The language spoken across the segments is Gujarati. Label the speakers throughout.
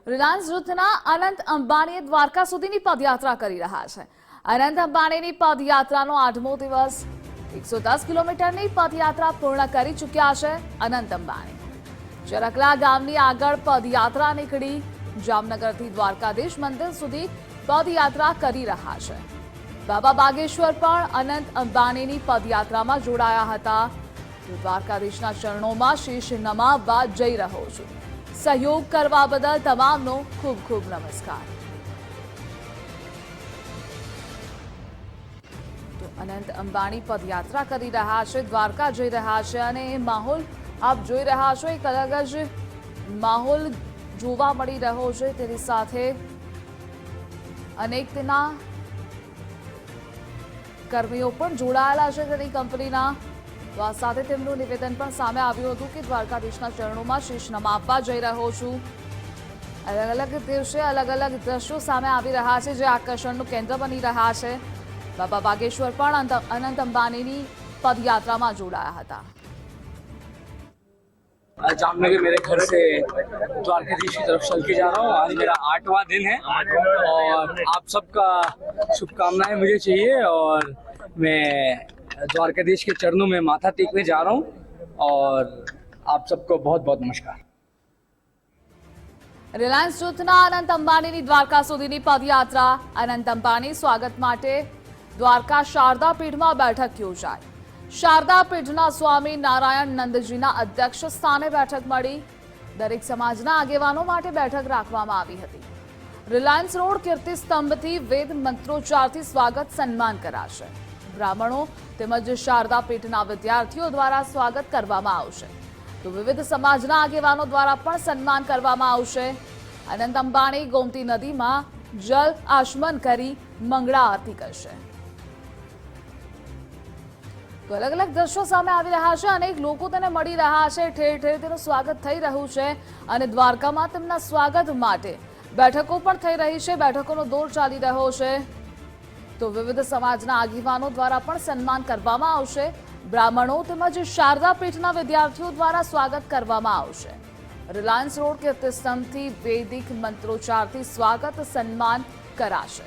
Speaker 1: રિલાયન્સ જૂથના અનંત અંબાણી દ્વારકા સુધીની પદયાત્રા કરી રહ્યા છે। અનંત અંબાણીની પદયાત્રાનો 8મો દિવસ 110 કિલોમીટરની પદયાત્રા પૂર્ણ કરી ચૂક્યા છે। અનંત અંબાણી ચરકલા ગામની આગળ પદયાત્રા નીકળી જામનગરથી દ્વારકાધીશ મંદિર સુધી પદયાત્રા કરી રહ્યા છે। બાબા બાગેશ્વર પણ અનંત અંબાણીની પદયાત્રામાં જોડાયા હતા। દ્વારકાધીશના ચરણોમાં શીશ નમાવવા જઈ રહ્યો છું। सहयोग करवा बदल तमामनो खूब खूब नमस्कार। तो अनंत अंबाणी पदयात्रा करी रहा है, द्वारका जई रहा है અને એ માહોલ આપ જોઈ રહ્યા છો। એક અલગ જ માહોલ જોવા મળી રહ્યો છે। તેની સાથે અનેક તેના કર્મીઓ પણ જોડાયેલા છે તેની કંપનીના। તો આ સાથે તેમનું નિવેદન પણ સામે આવ્યું હતું કે દ્વારકાધીશના ચરણોમાં શીશ નમાવવા જઈ રહ્યો છું। અલગ અલગ દિવસે અલગ અલગ દ્રશ્યો સામે આવી રહ્યા છે જે આકર્ષણનું કેન્દ્ર બની રહ્યા છે। બાબા બાગેશ્વર પણ અનંત અંબાણીની પદયાત્રામાં જોડાયા હતા।
Speaker 2: जामनगर मेरे घर से द्वारकाधीश की तरफ चल के जा रहा हूँ। आज मेरा 8वां दिन है और आप सबका शुभकामनाएं मुझे चाहिए और मैं द्वारकाधीश के चरणों में माथा टेकने जा रहा हूँ और आप सबको बहुत बहुत नमस्कार।
Speaker 1: રિલાયન્સ જૂથના અનંત અંબાણીની દ્વારકા સુધીની પદયાત્રા। અનંત અંબાણી સ્વાગત માટે દ્વારકા શારદા પીઠમાં બેઠક યોજાઈ। શારદા પીઠના સ્વામી નારાયણ નંદજીના અધ્યક્ષ સ્થાને બેઠક મળી। દરેક સમાજના આગેવાનો માટે બેઠક રાખવામાં આવી હતી। રિલાયન્સ રોડ કીર્તિ સ્તંભથી વેદ મંત્રોચ્ચારથી સ્વાગત સન્માન કરાશે। બ્રાહ્મણો તેમજ શારદા પીઠના વિદ્યાર્થીઓ દ્વારા સ્વાગત કરવામાં આવશે। તો વિવિધ સમાજના આગેવાનો દ્વારા પણ સન્માન કરવામાં આવશે। અનંત અંબાણી ગોમતી નદીમાં જલ આચમન કરી મંગળા આરતી કરશે। તો અલગ અલગ દ્રશ્યો સામે આવી રહ્યા છે। અનેક લોકો તેને મળી રહ્યા છે। ઠેર ઠેર તેનું સ્વાગત થઈ રહ્યું છે અને દ્વારકામાં તેમના સ્વાગત માટે બેઠકો પણ થઈ રહી છે। બેઠકોનો દોર ચાલી રહ્યો છે। તો વિવિધ સમાજના આગેવાનો દ્વારા પણ સન્માન કરવામાં આવશે। બ્રાહ્મણો તેમજ શારદા પીઠના વિદ્યાર્થીઓ દ્વારા સ્વાગત કરવામાં આવશે। રિલાયન્સ રોડ કીર્તિસ્તંભથી વૈદિક મંત્રોચ્ચારથી સ્વાગત સન્માન કરાશે।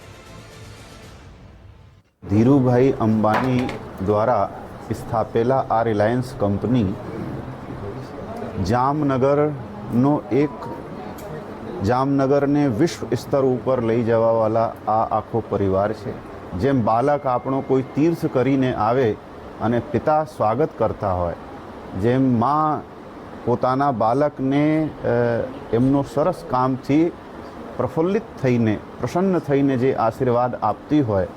Speaker 3: ધીરુભાઈ અંબાણી દ્વારા સ્થાપેલા આ રિલાયન્સ કંપની જામનગરને વિશ્વ સ્તર ઉપર લઈ જવાવાળા આ આખો પરિવાર છે। જેમ બાળક આપણો કોઈ તીર્થ કરીને આવે અને પિતા સ્વાગત કરતા હોય, જેમ માં પોતાના બાળકને એમનો સરસ કામથી પ્રફુલ્લિત થઈને પ્રસન્ન થઈને જે આશીર્વાદ આપતી હોય,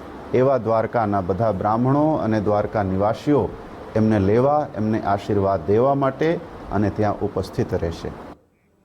Speaker 3: એવા દ્વારકાના બધા બ્રાહ્મણો અને દ્વારકા નિવાસીઓ એમને લેવા, એમને આશીર્વાદ દેવા માટે અને ત્યાં ઉપસ્થિત રહેશે।